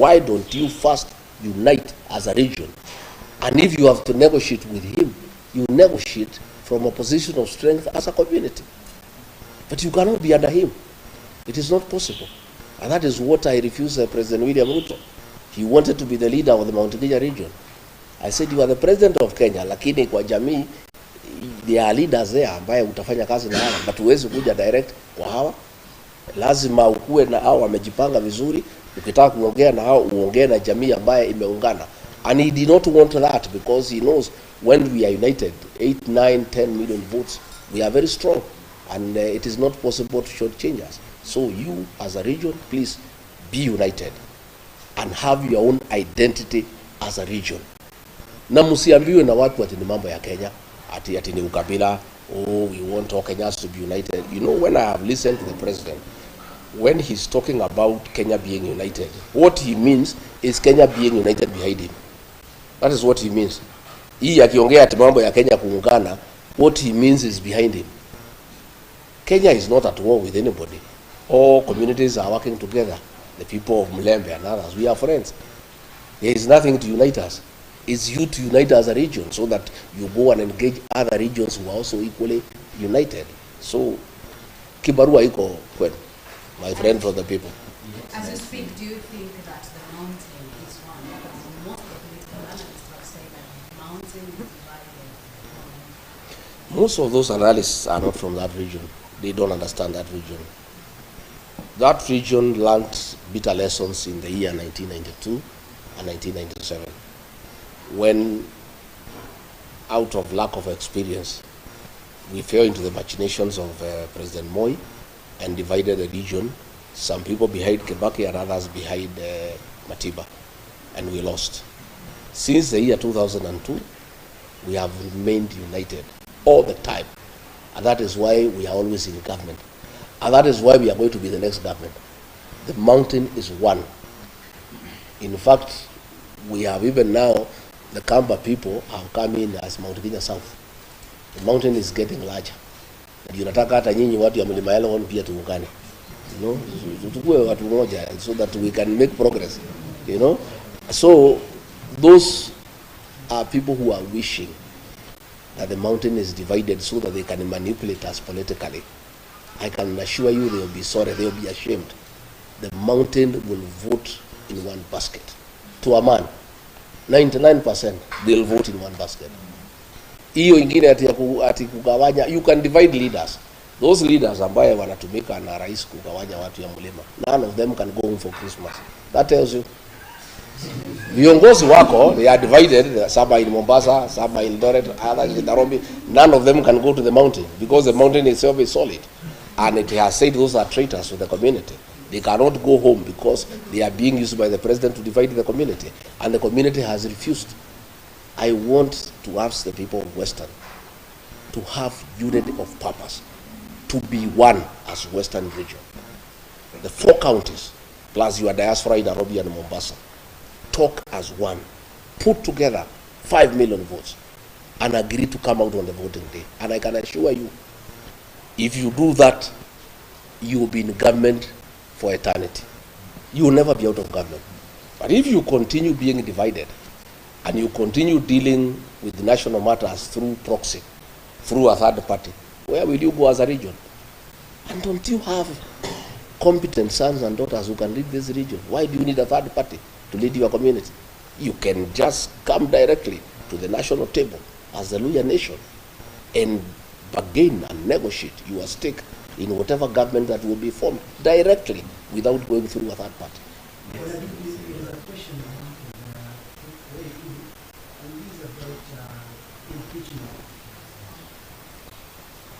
Why don't you first unite as a region? And if you have to negotiate with him, you negotiate from a position of strength as a community. But you cannot be under him. It is not possible. And that is what I refused President William Ruto. He wanted to be the leader of the Mount Kenya region. I said, you are the president of Kenya, lakini kwa jamii, there are leaders there ambaye utafanya kazi na hawa, but huwezi kuja direct kwa hawa. Lazima ukue na hawa wamejipanga vizuri. Ukitaka kuongea na hao, uongee na jamii ambaye imeungana. And he did not want that because he knows when we are united, 8, 9, 10 million votes, we are very strong. And it is not possible to shortchange us. So you, as a region, please be united and have your own identity as a region. Na msiambiwe na watu ati ni mambo ya Kenya, ati ni ukabila, oh, we want all Kenyans to be united. You know, when I have listened to the president, when he's talking about Kenya being united, what he means is Kenya being united behind him. That is what he means. Hii akiongea ati mambo ya Kenya kuungana, what he means is behind him. Kenya is not at war with anybody. All communities are working together. The people of Mlembe and others, we are friends. There is nothing to unite us. It's you to unite as a region so that you go and engage other regions who are also equally united. So, kibarua iko kwenu, my friend from the people. As you speak, do you think that the mountain is one? Because most of the political analysts have said that the mountain is divided. Most of those analysts are not from that region. They don't understand that region. That region learned bitter lessons in the year 1992 and 1997, when, out of lack of experience, we fell into the machinations of President Moi and divided the region, some people behind Kibaki and others behind Matiba, and we lost. Since the year 2002, we have remained united all the time, and that is why we are always in government. And that is why we are going to be the next government. The mountain is one. In fact, we have even now, the Kamba people have come in as Mount Kenya South. The mountain is getting larger. Tunataka hata nyinyi watu ya Mlima Elgon pia tuungane. You know, tutukue watu moja so that we can make progress. You know, so those are people who are wishing that the mountain is divided so that they can manipulate us politically. I can assure you they will be sorry, they will be ashamed. The mountain will vote in one basket. To a man, 99% they'll vote in one basket. Hiyo ingine ati kugawanya, you can divide leaders. Those leaders ambaye wanatumika na rais kugawanya watu ya mlima, none of them can go home for Christmas. That tells you. Viongozi wako, they are divided, some are in Mombasa, some are in Eldoret, others in Nairobi. None of them can go to the mountain because the mountain itself is solid. And it has said those are traitors to the community. They cannot go home because they are being used by the president to divide the community. And the community has refused. I want to ask the people of Western to have unity of purpose, to be one as Western region. The 4 counties, plus your diaspora in Nairobi and Mombasa, talk as one, put together 5 million votes, and agree to come out on the voting day. And I can assure you, if you do that, you will be in government for eternity. You will never be out of government. But if you continue being divided, and you continue dealing with national matters through proxy, through a third party, where will you go as a region? And don't you have competent sons and daughters who can lead this region? Why do you need a third party to lead your community? You can just come directly to the national table as the Luya nation and bargain and negotiate your stake in whatever government that will be formed directly without going through a third party.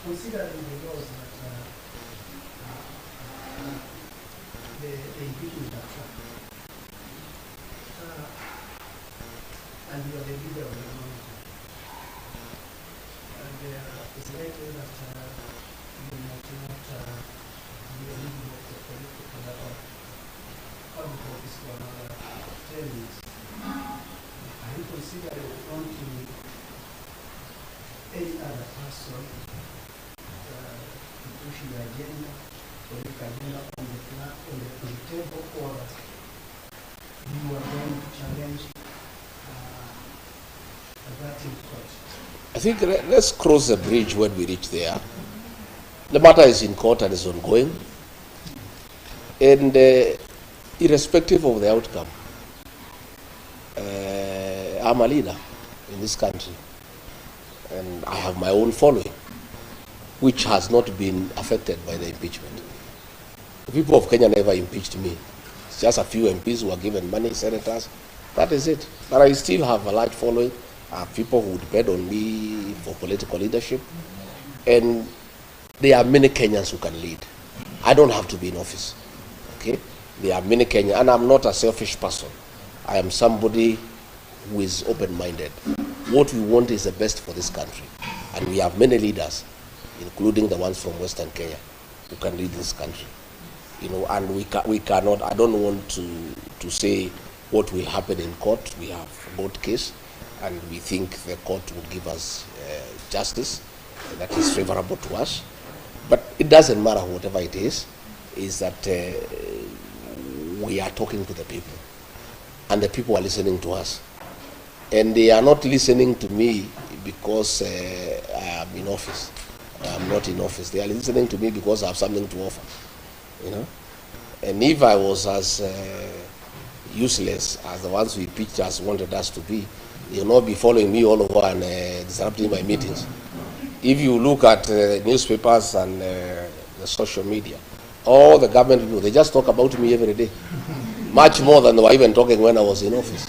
Considering the laws that the impeachment are tracked, and you are the leader of the mountain, and it's likely that you might not be a leader of the political or public office for another 10 years. Are you considering fronting any other person pushing the agenda, or the agenda on the table, or do I think let's cross the bridge when we reach there. The matter is in court and is ongoing. And irrespective of the outcome, I'm a leader in this country. And I have my own following, which has not been affected by the impeachment. The people of Kenya never impeached me. It's just a few MPs who are given money, senators. That is it. But I still have a large following. I have people who depend on me for political leadership. And there are many Kenyans who can lead. I don't have to be in office. Okay? There are many Kenyans, and I'm not a selfish person. I am somebody who is open-minded. What we want is the best for this country. And we have many leaders, including the ones from Western Kenya, who can lead this country. You know, and we cannot, I don't want to say what will happen in court. We have a court case, and we think the court will give us justice that is favorable to us. But it doesn't matter whatever it is that we are talking to the people, and the people are listening to us. And they are not listening to me because I am in office. I am not in office. They are listening to me because I have something to offer. You know? And if I was as useless as the ones we pictures wanted us to be, you'll not be following me all over and disrupting my meetings. If you look at newspapers and the social media, all the government people, they just talk about me every day. Much more than they were even talking when I was in office.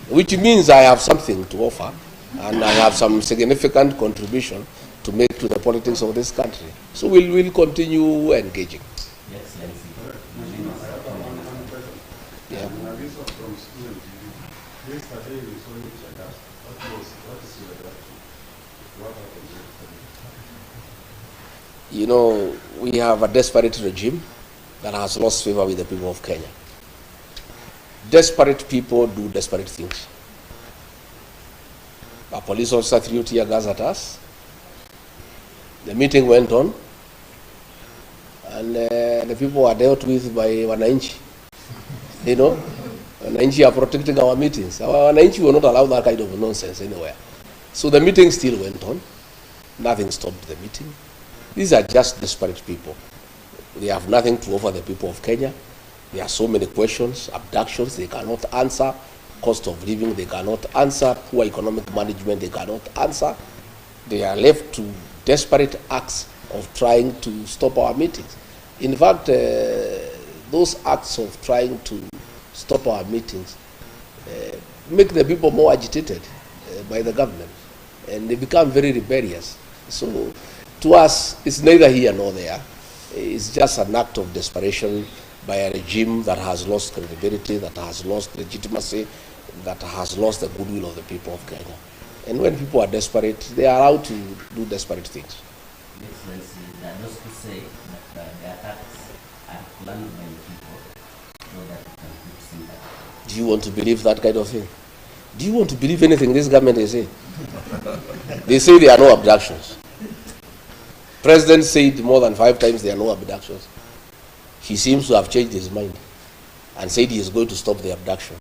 Which means I have something to offer, and I have some significant contribution to make to the politics of this country. So we'll continue engaging. Yes, yes. Yeah. You know, we have a desperate regime that has lost favor with the people of Kenya. Desperate people do desperate things. A police officer threw tear gas at us. The meeting went on, and the people were dealt with by Wananchi. You know, Wananchi are protecting our meetings. Our Wananchi will not allow that kind of nonsense anywhere. So the meeting still went on. Nothing stopped the meeting. These are just desperate people. They have nothing to offer the people of Kenya. There are so many questions, abductions they cannot answer, cost of living they cannot answer, poor economic management they cannot answer. They are left to desperate acts of trying to stop our meetings. In fact, those acts of trying to stop our meetings make the people more agitated by the government, and they become very rebellious. So to us, it's neither here nor there. It's just an act of desperation by a regime that has lost credibility, that has lost legitimacy, that has lost the goodwill of the people of Kenya. And when people are desperate, they are allowed to do desperate things. Excellency, there are those who say that the attacks are planned by the people so that you can keep seeing that. Do you want to believe that kind of thing? Do you want to believe anything this government is saying? They say there are no abductions. President said more than 5 times there are no abductions. He seems to have changed his mind and said he is going to stop the abduction.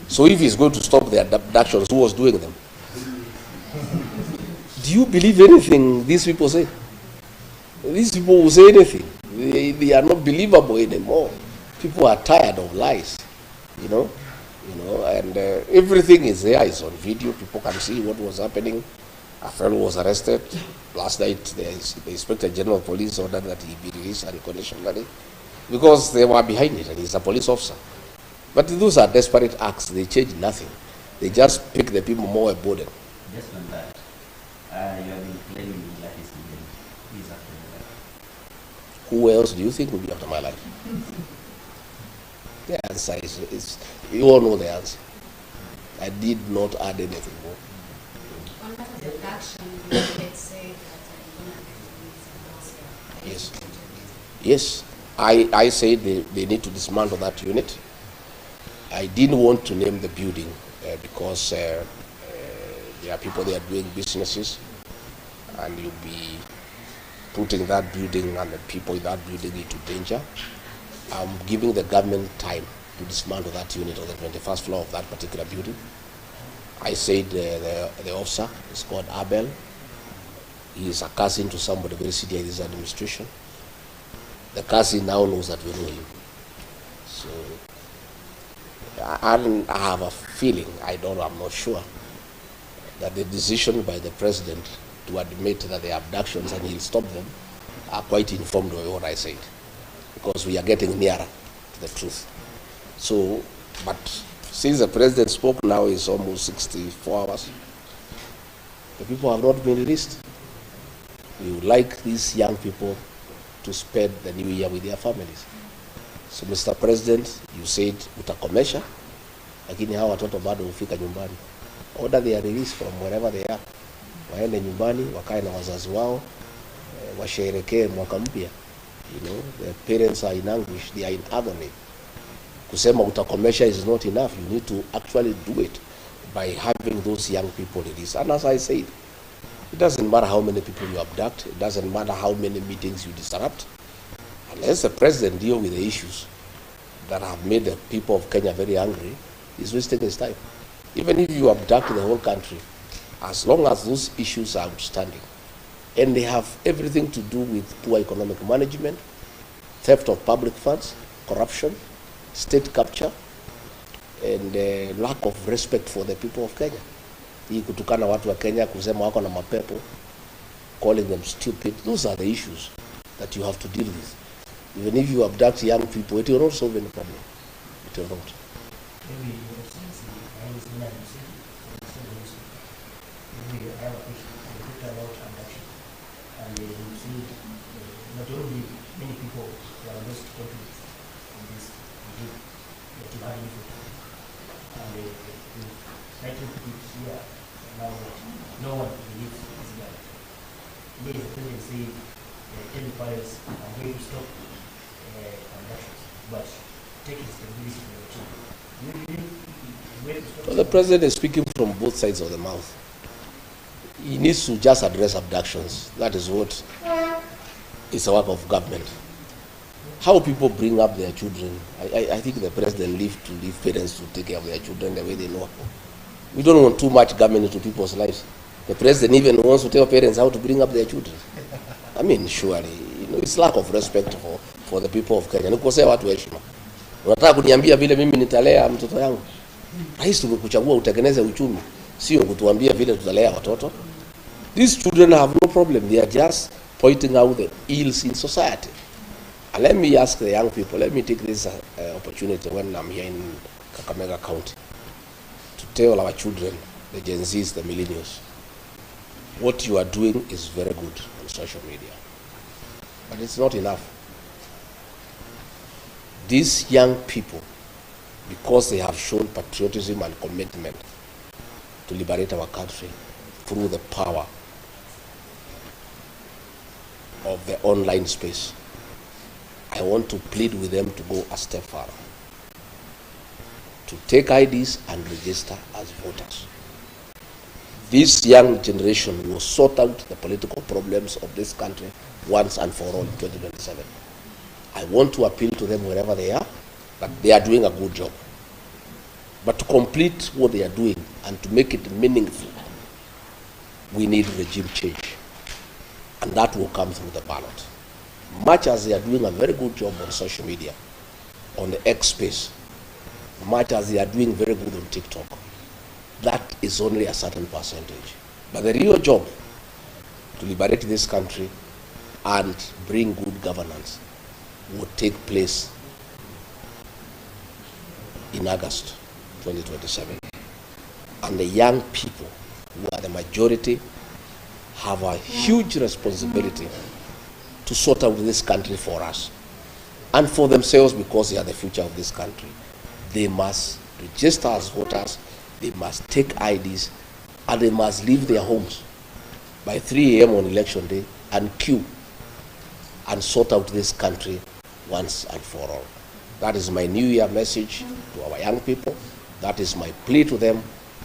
So if he is going to stop the abductions, who was doing them? Do you believe anything these people say? These people will say anything. They are not believable anymore. People are tired of lies, you know, and everything is there. It's on video. People can see what was happening. A fellow was arrested last night. The Inspector General of Police ordered that he be released unconditionally because they were behind it, and he's a police officer. But those are desperate acts. They change nothing. They just pick the people more a burden. Just on that, you have been claiming that he's after your life. Who else do you think will be after my life? The answer is you all know the answer. I did not add anything more. On that abduction, let's say that Yes. Yes. I said they need to dismantle that unit. I didn't want to name the building because there are people there doing businesses, and you'll be putting that building and the people in that building into danger. I'm giving the government time to dismantle that unit on the 21st floor of that particular building. I said the officer is called Abel. He is a cousin to somebody very senior in this administration. The cousin now knows that we know him. So I have a feeling, I'm not sure, that the decision by the president to admit that the abductions and he'll stop them are quite informed by what I said, because we are getting nearer to the truth. So, but since the president spoke, now is almost 64 hours. The people have not been released. We would like these young people to spend the new year with their families. So, Mr. President, you said utakomesha, lakini hawa watoto bado hufika nyumbani. Order their release from wherever they are. Waende nyumbani, wakae na wazazi wao, washerekee mwaka mpya. You know, the parents are in anguish, they are in agony. Kusema utakomesha is not enough. You need to actually do it by having those young people released. And as I said, it doesn't matter how many people you abduct, it doesn't matter how many meetings you disrupt, unless the president deal with the issues that have made the people of Kenya very angry, he's wasting his time. Even if you abduct the whole country, as long as those issues are outstanding, and they have everything to do with poor economic management, theft of public funds, corruption, state capture, and lack of respect for the people of Kenya. Hii kutukana watu wa Kenya, kusema wako na mapepo, calling them stupid, those are the issues that you have to deal with. Even if you abduct young people, it will not solve any problem. It will not. Maybe Your Excellency, I was in that city, maybe I have a question about abduction. And you see, not only many people who are lost confidence in this regime, but you have input. And you try to put it here now that no one believes this guy. Today the president saying, tell the parents, I'm going to stop abductions, but take responsibility for your children. Well, the president is speaking from both sides of the mouth. He needs to just address abductions. That is what is the work of government. How people bring up their children, I think the president leave parents to take care of their children the way they know. We don't want too much government into people's lives. The president even wants to tell parents how to bring up their children. I mean, surely, you know, it's lack of respect for the people of Kenya. Nikosea watu heshima. Unataka kuniambia vile mimi nitalea mtoto yangu? Rais tumekuchagua utengeneze uchumi, sio kutuambia vile tutalea watoto. These children have no problem. They are just pointing out the ills in society. And let me ask the young people, let me take this opportunity when I'm here in Kakamega County to tell our children, the Gen Zs, the millennials, what you are doing is very good on social media. But it's not enough. These young people, because they have shown patriotism and commitment to liberate our country through the power of the online space, I want to plead with them to go a step further, to take IDs and register as voters. This young generation will sort out the political problems of this country once and for all in 2027. I want to appeal to them wherever they are, that they are doing a good job. But to complete what they are doing and to make it meaningful, we need regime change. And that will come through the ballot. Much as they are doing a very good job on social media, on the X space, much as they are doing very good on TikTok, that is only a certain percentage. But the real job to liberate this country and bring good governance will take place in August 2027. And the young people, who are the majority, have a huge responsibility to sort out this country for us and for themselves, because they are the future of this country. They must register as voters, they must take IDs, and they must leave their homes by 3 a.m. on election day and queue and sort out this country once and for all. That is my New Year message to our young people. That is my plea to them,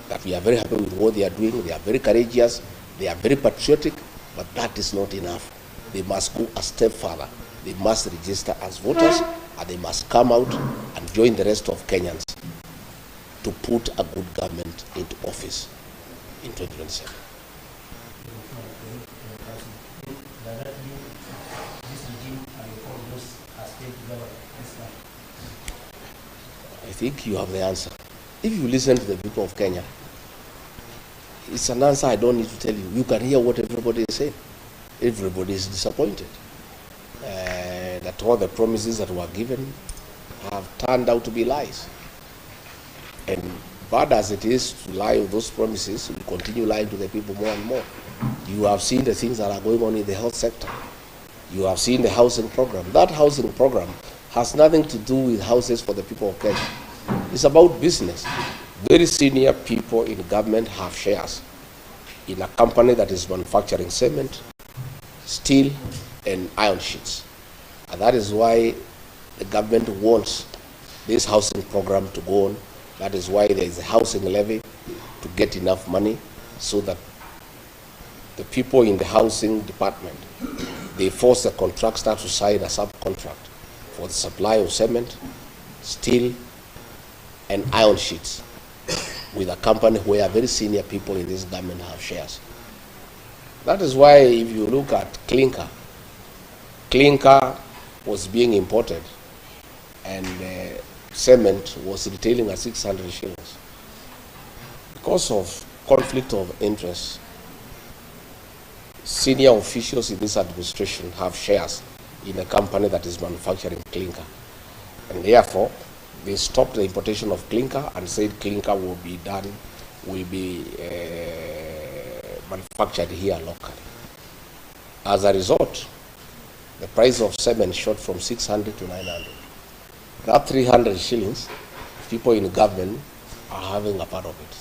that we are very happy with what they are doing. They are very courageous, they are very patriotic, but that is not enough. They must go a step further. They must register as voters, and they must come out and join the rest of Kenyans to put a good government into office in 2027. I think you have the answer. If you listen to the people of Kenya, it's an answer I don't need to tell you. You can hear what everybody is saying. Everybody is disappointed that all the promises that were given have turned out to be lies. And bad as it is to lie with those promises, we continue lying to the people more and more. You have seen the things that are going on in the health sector. You have seen the housing program. That housing program has nothing to do with houses for the people of Kenya. It's about business. Very senior people in government have shares in a company that is manufacturing cement, steel, and iron sheets. And that is why the government wants this housing program to go on. That is why there is a housing levy to get enough money so that the people in the housing department, they force the contractor to sign a subcontract for the supply of cement, steel, and iron sheets with a company where very senior people in this government have shares. That is why if you look at clinker was being imported and cement was retailing at 600 shillings. Because of conflict of interest, senior officials in this administration have shares in a company that is manufacturing clinker. And therefore, they stopped the importation of clinker and said clinker will be manufactured here locally. As a result, the price of cement shot from 600 to 900. That 300 shillings, people in government are having a part of it.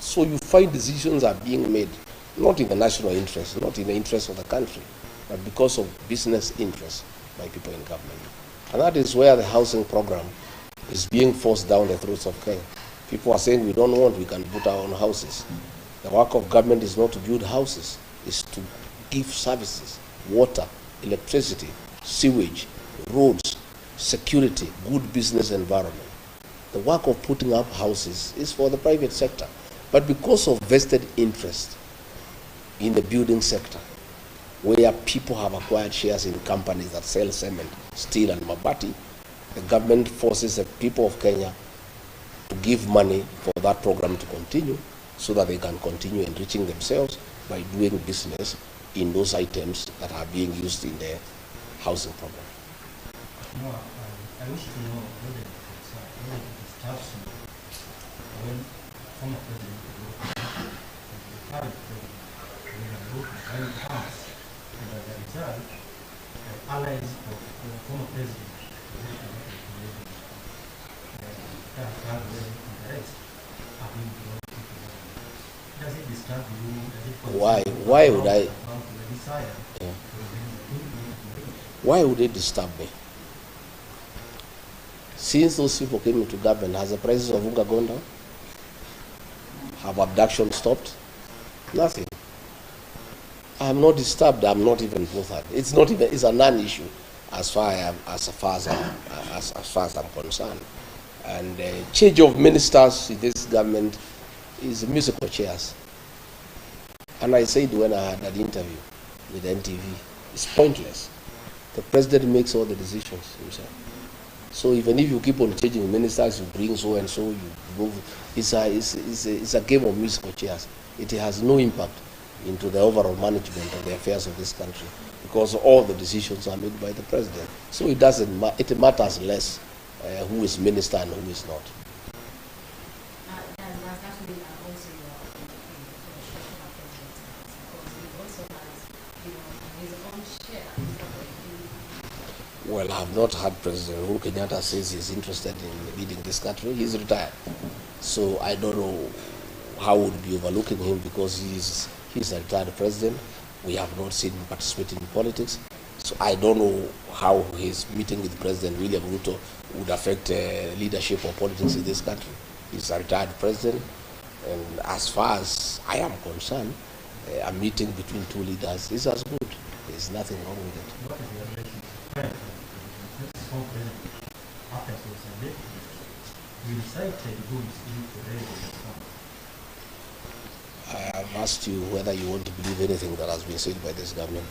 So you find decisions are being made, not in the national interest, not in the interest of the country, but because of business interests by people in government. And that is where the housing program is being forced down the throats of Kenya. People are saying we don't want, we can put our own houses. The work of government is not to build houses, it's to give services, water, electricity, sewage, roads, security, good business environment. The work of putting up houses is for the private sector. But because of vested interest in the building sector, where people have acquired shares in companies that sell cement, steel, and mabati, the government forces the people of Kenya to give money for that program to continue so that they can continue enriching themselves by doing business in those items that are being used in the housing program. No, I wish to know whether it disturbs you when former president, the current president, when it comes, and as a result, the allies of the former president, does it disturb you? Why would I? Yeah. Why would it disturb me? Since those people came into government, has the prices of unga gone down? Have abduction stopped? Nothing. I'm not disturbed. I'm not even bothered. It's not even. It's a non-issue as far as I'm concerned. And change of ministers in this government is musical chairs. And I said when I had an interview with NTV, it's pointless. The president makes all the decisions himself. So even if you keep on changing ministers, you bring so and so, you move. It's a game of musical chairs. It has no impact into the overall management of the affairs of this country because all the decisions are made by the president. So it doesn't. It matters less who is minister and who is not. That's actually also your because he also has, his own share. Well, I have not heard President Uhuru Kenyatta says he's interested in leading this country. He's retired. So I don't know how would be overlooking him because he's a retired president. We have not seen him participate in politics. So I don't know how his meeting with President William Ruto would affect leadership or politics in this country. He's a retired president. And as far as I am concerned, a meeting between two leaders is as good. There's nothing wrong with it. What is the relationship? This is former president after he was elected. you cited goods into residence. I have asked you whether you want to believe anything that has been said by this government.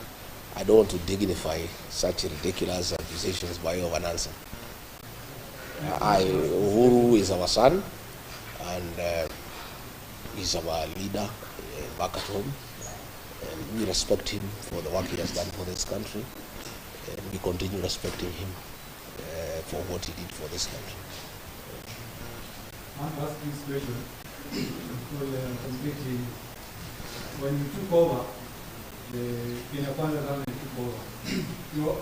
I don't want to dignify such ridiculous accusations by way of an answer. Uhuru is our son, and he's our leader back at home, and we respect him for the work he has done for this country, and we continue respecting him for what he did for this country. I want to ask this question because completely, when you took over, the Kenya Kwanza government took over,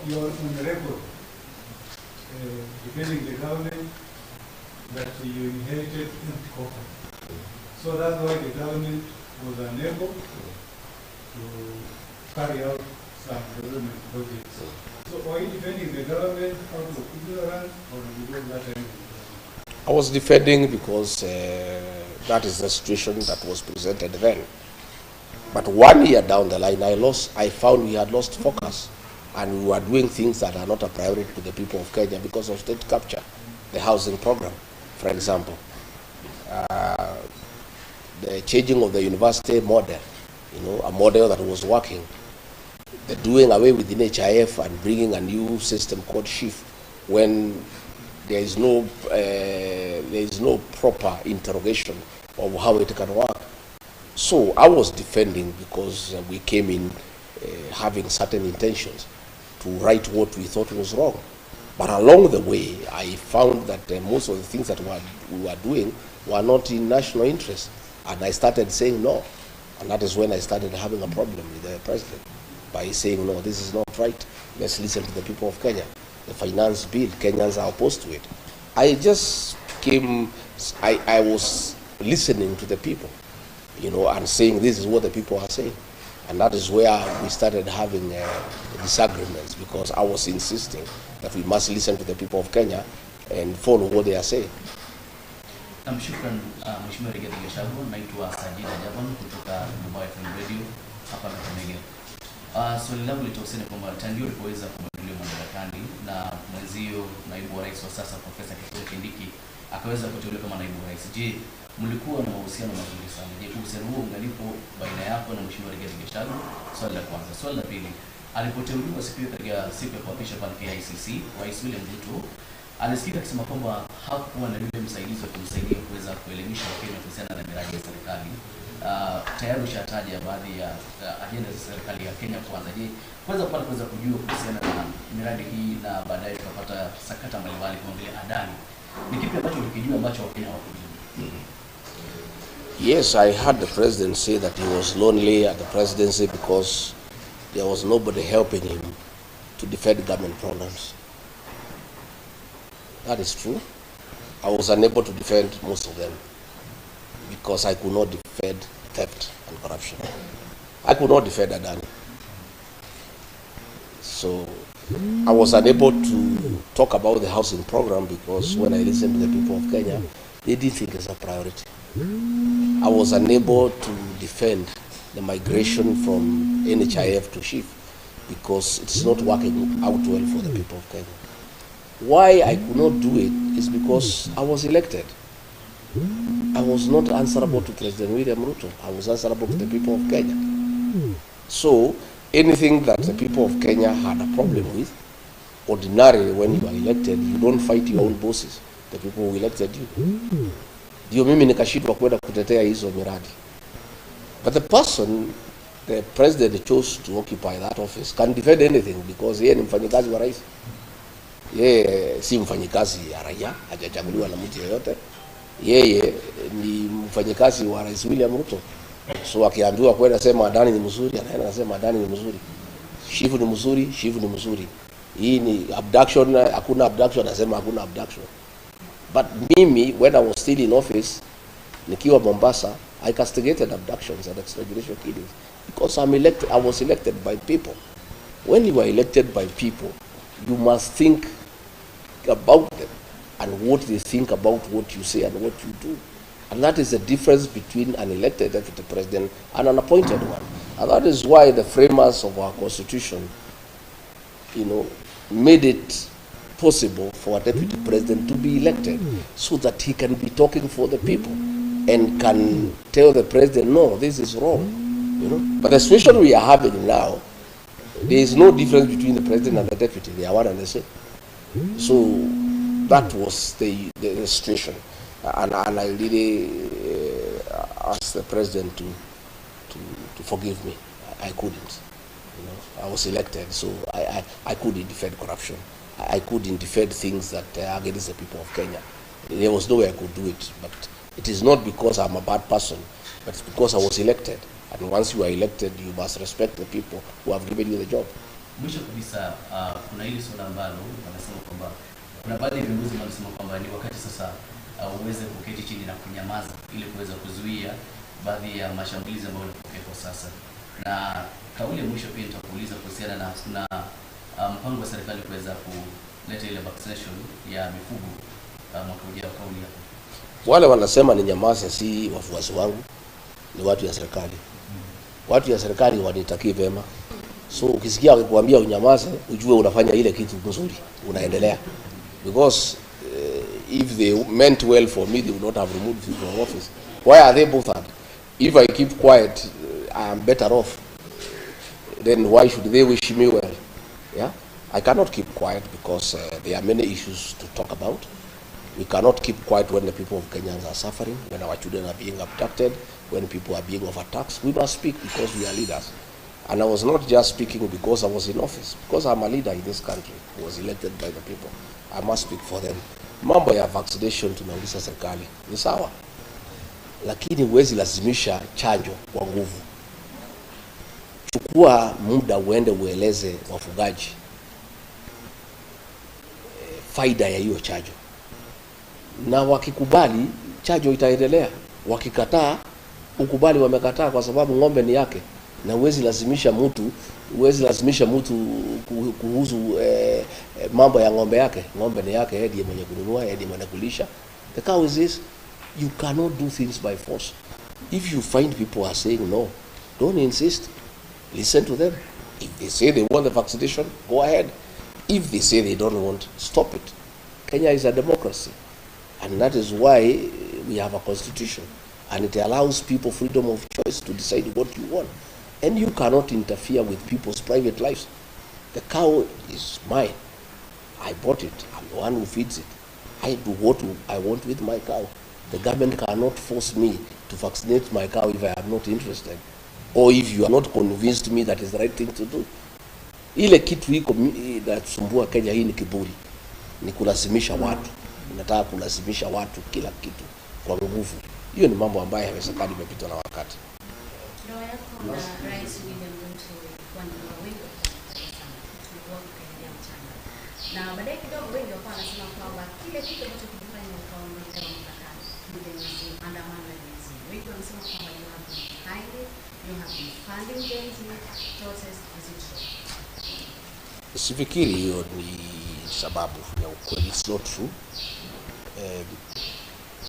you're on the record defending the government that you inherited empty coffers. So that's why the government was unable to carry out some development projects. So are you defending the government out of ignorance, or did you do that time? I was defending because that is the situation that was presented then. But 1 year down the line, I found we had lost focus, and we were doing things that are not a priority to the people of Kenya because of state capture, the housing program, for example. The changing of the university model, a model that was working, the doing away with the NHIF and bringing a new system called SHIF, when there is no proper interrogation of how it can work. So I was defending because we came in having certain intentions to right what we thought was wrong. But along the way, I found that most of the things that we were doing were not in national interest. And I started saying no. And that is when I started having a problem with the president by saying, no, this is not right. Let's listen to the people of Kenya. The finance bill, Kenyans are opposed to it. I just came, I was listening to the people, and saying this is what the people are saying. And that is where we started having disagreements, because I was insisting that we must listen to the people of Kenya and follow what they are saying. Shukran Mheshimiwa Rigathi Gachagua. Naitwa Sajida Javan kutoka Mumbai FM Radio hapa Kakamega. Swali langu litahusiana kwamba tangu ulipoweza kumwondolewa madarakani na mwenzio naibu wa rais wa sasa Profesa Kithure Kindiki akaweza kuteuliwa kama naibu rais, je, mlikuwa na mahusiano mazuri sana? Je, uhusiano huo ungalipo baina yako na Mheshimiwa Rigathi Gachagua? Swali la kwanza. Swali la pili, alipoteuliwa katika siku ya kuapisha pale KICC, Rais William Ruto alisikika akisema kwamba hakuwa na yule msaidizi wa kumsaidia kuweza kuelimisha Wakenya kuhusiana na miradi ya serikali. Tayari ushataja baadhi ya ajenda za serikali ya Kenya Kwanza. Je, kuweza kujua kuhusiana na miradi hii na baadaye tukapata sakata mbalimbali kama vile Adani, ni kipi ambacho ulikijua ambacho Wakenya hawakujua? Yes, I heard the president say that he was lonely at the presidency because there was nobody helping him to defend government programs. That is true. I was unable to defend most of them because I could not defend theft and corruption. I could not defend Adani. So I was unable to talk about the housing program because when I listened to the people of Kenya, they didn't think it's a priority. I was unable to defend the migration from NHIF to SHIF because it's not working out well for the people of Kenya. Why I could not do it is because I was elected. I was not answerable to President William Ruto. I was answerable to the people of Kenya. So anything that the people of Kenya had a problem with, ordinarily when you are elected, you don't fight your own bosses, the people who elected you. Ndio mimi nikashindwa kwenda kutetea hizo miradi. But the person, the president chose to occupy that office can defend anything because yeye ni mfanyikazi wa rais. Yeye si mfanyikazi ya raia, hajachaguliwa na mtu yeyote. Yeye ni mfanyikazi wa Rais William Ruto. So akiambiwa kwenda sema Adani ni mzuri, anaenda anasema Adani ni mzuri. Shifu ni mzuri, Shifu ni mzuri. Hii ni abduction, hakuna abduction, anasema hakuna abduction. But mimi, when I was still in office, nikiwa Mombasa, I castigated abductions and extrajudicial killings because I was elected by people. When you are elected by people, you must think about them and what they think about what you say and what you do. And that is the difference between an elected deputy president and an appointed one. And that is why the framers of our constitution, made it possible for a deputy president to be elected so that he can be talking for the people and can tell the president, no, this is wrong, you know. But the situation we are having now, there is no difference between the president and the deputy. They are one and the same. So that was the situation. And I really asked the president to forgive me. I couldn't. You know, I was elected, so I couldn't defend corruption. I couldn't defend things that are against the people of Kenya. There was no way I could do it. But it is not because I'm a bad person, but it's because I was elected. And once you are elected, you must respect the people who have given you the job. Mwisho kabisa, kuna hili swala ambalo wanasema kwamba kuna baadhi ya viongozi wanasema kwamba ni wakati sasa uweze kuketi chini na kunyamaza ili kuweza kuzuia baadhi ya mashambulizi ambayo yanatokea kwa sasa. Na kauli ya mwisho pia nitakuuliza kuhusiana na kuna mpango wa serikali kuweza kuleta ile vaccination ya mifugo mwaka ujao. Kauli hapo, wale wanasema ni nyamaza si wafuasi wangu, ni watu ya serikali. Watu ya serikali wanitakie vema. So ukisikia wakikwambia unyamaze, ujue unafanya ile kitu nzuri, unaendelea. Because if they meant well for me, they would not have removed me from office. Why are they bothered? If I keep quiet, I am better off. Then why should they wish me well? Yeah, I cannot keep quiet because there are many issues to talk about. We cannot keep quiet when the people of Kenya are suffering, when our children are being abducted, when people are being overtaxed. We must speak because we are leaders. And I was not just speaking because I was in office, because I'm a leader in this country who was elected by the people. I must speak for them. Mambo ya vaccination tunauliza serikali ni sawa, lakini huwezi lazimisha chanjo kwa nguvu. Chukua muda uende ueleze wafugaji faida ya hiyo chanjo, na wakikubali chanjo itaendelea. Wakikataa, ukubali wamekataa kwa sababu ng'ombe ni yake, na huwezi lazimisha mtu kuhusu mambo ya ng'ombe yake. Ng'ombe ni yake, ndiye mwenye kununua, ndiye mwenye kulisha. The cow is this. You cannot do things by force. If you find people are saying no, don't insist. Listen to them. If they say they want the vaccination, go ahead. If they say they don't want, stop it. Kenya is a democracy, and that is why we have a constitution, and it allows people freedom of choice to decide what you want. And you cannot interfere with people's private lives. The cow is mine. I bought it. I'm the one who feeds it. I do what I want with my cow. The government cannot force me to vaccinate my cow if I am not interested, or if you are not convinced me that is the right thing to do. Ile kitu iko inasumbua Kenya hii ni kiburi. Ni kulazimisha watu. Unataka kulazimisha watu kila kitu kwa nguvu. Hiyo ni mambo ambayo haiwezekani, imepitwa na wakati. Rais William Ruto kwa wengi na baadaye kidogo wengi wakawa wanasema kwamba kile kitu ambacho kilifanya ukaondoka mkakati ni maandamano ya Gen-Z. Wengi wanasema kwamba you have been behind it, you have been funding Gen-Z protest. Is it true? Sifikiri hiyo ni sababu ya ukweli. It's not true.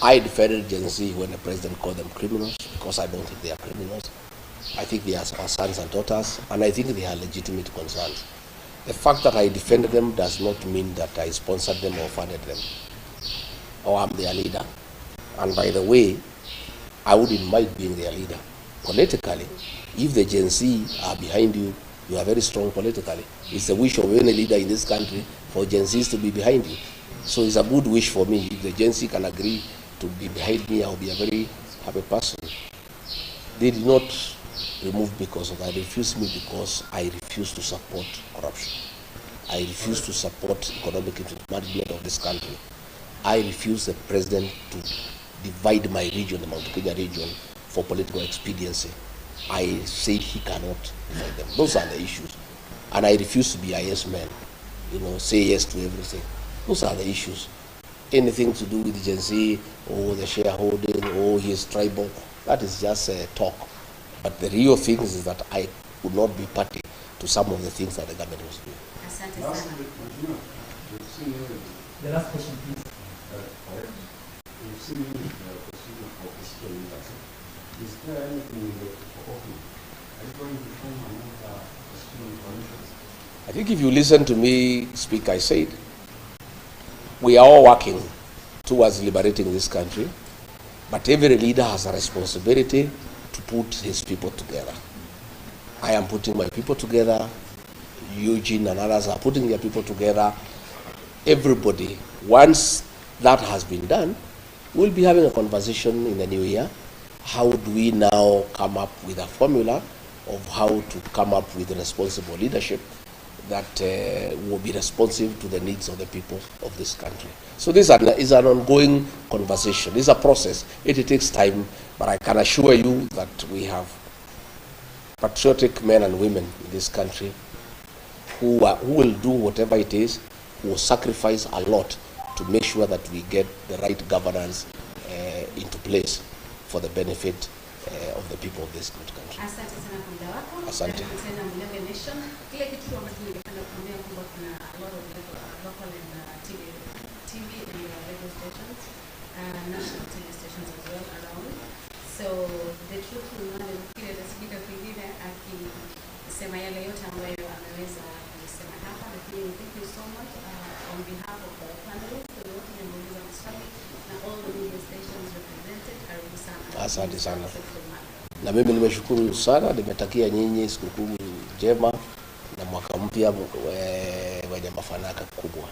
I defended Gen-Z when the president called them criminals, because I don't think they are criminals. I think they are our sons and daughters, and I think they are legitimate concerns. The fact that I defended them does not mean that I sponsored them or funded them, or I'm their leader. And by the way, I wouldn't mind being their leader. Politically, if the Gen-Z are behind you, you are very strong politically. It's the wish of any leader in this country for Gen-Zs to be behind you. So it's a good wish for me. If the Gen-Z can agree to be behind me, I'll be a very happy person. They did not remove me because of that. They refused me because I refuse to support corruption. I refuse to support economic management of this country. I refuse the president to divide my region, the Mount Kenya region, for political expediency. I say he cannot divide them. Those are the issues. And I refuse to be a yes man, say yes to everything. Those are the issues. Anything to do with Gen-Z or the shareholding or his tribal, that is just talk. But the real thing is that I would not be party to some of the things that the government was doing. The last question, please. We've seen the procedure for political leadership. Is there anything for open? Are you going to form another political coalition? I think if you listen to me speak, I said we are all working towards liberating this country, but every leader has a responsibility to put his people together. I am putting my people together. Eugene and others are putting their people together. Everybody, once that has been done, we'll be having a conversation in the new year. How do we now come up with a formula of how to come up with responsible leadership that will be responsive to the needs of the people of this country. So this is an ongoing conversation. It's a process. It takes time, but I can assure you that we have patriotic men and women in this country who will do whatever it is, who will sacrifice a lot to make sure that we get the right governance into place for the benefit of the people of this good country. Asante sana kwa muda wako. Asante. Tena Mlenge Nation. Kile kitu ambacho ningependa kuambia kwamba kuna a lot of local and TV and radio stations, national TV stations as well around. So the truth will not kile tasikika kwingine akisema yale yote ambayo ameweza kusema hapa, lakini thank you so much on behalf of the panelists, the wote wameuliza maswali na all the media stations represented. Karibu sana. Asante sana. Na mimi nimeshukuru sana, nimetakia nyinyi sikukuu njema na mwaka mpya wenye mafanaka kubwa.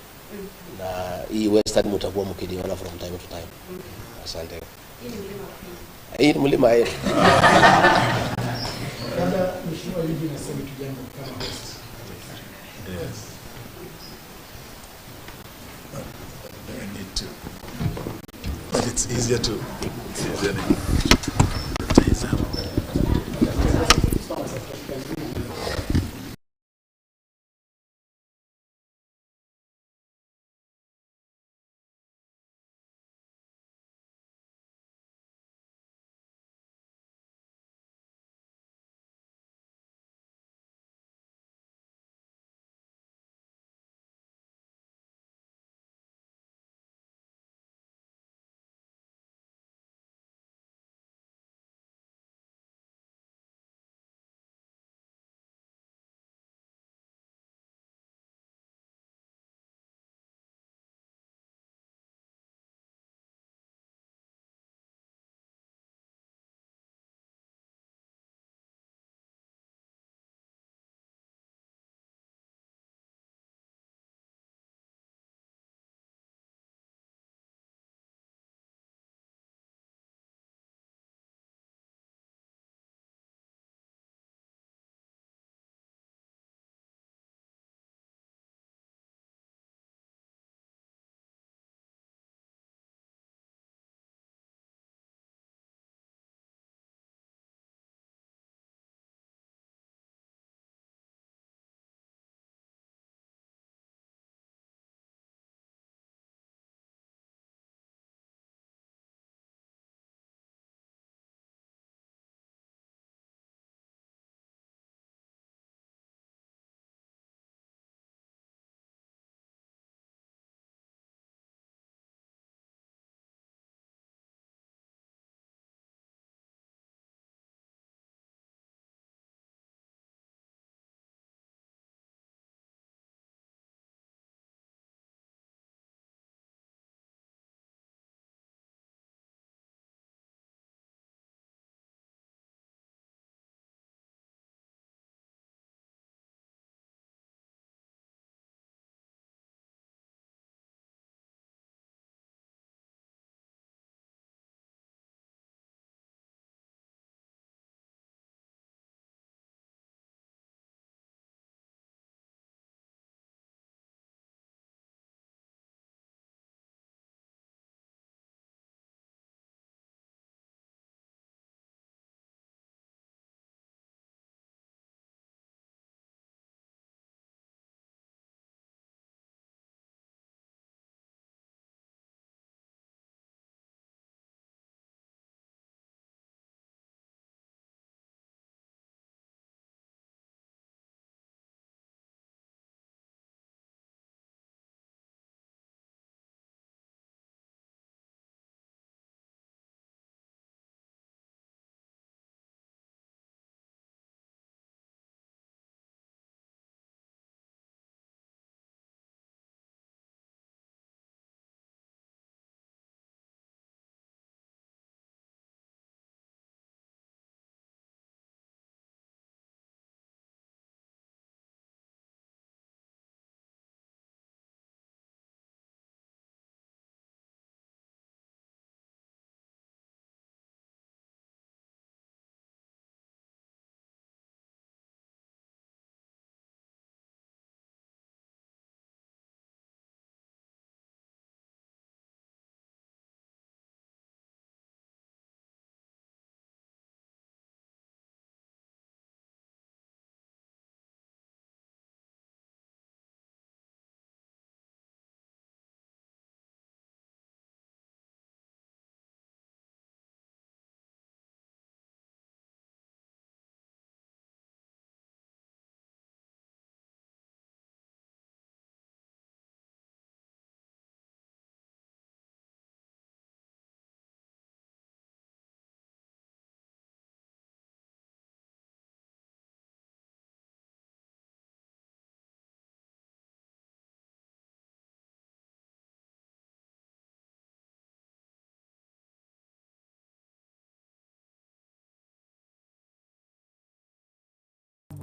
Na hii Western mtakuwa mkiniona from time to time. Asante. Hii ni mlima wapi? Hii ni mlima yetu. Labda mheshimiwa Eugene aseme tu jambo kama host. Yes. I need to. But it's easier to.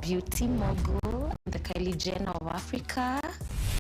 beauty mogul, the Kylie Jenner of Africa.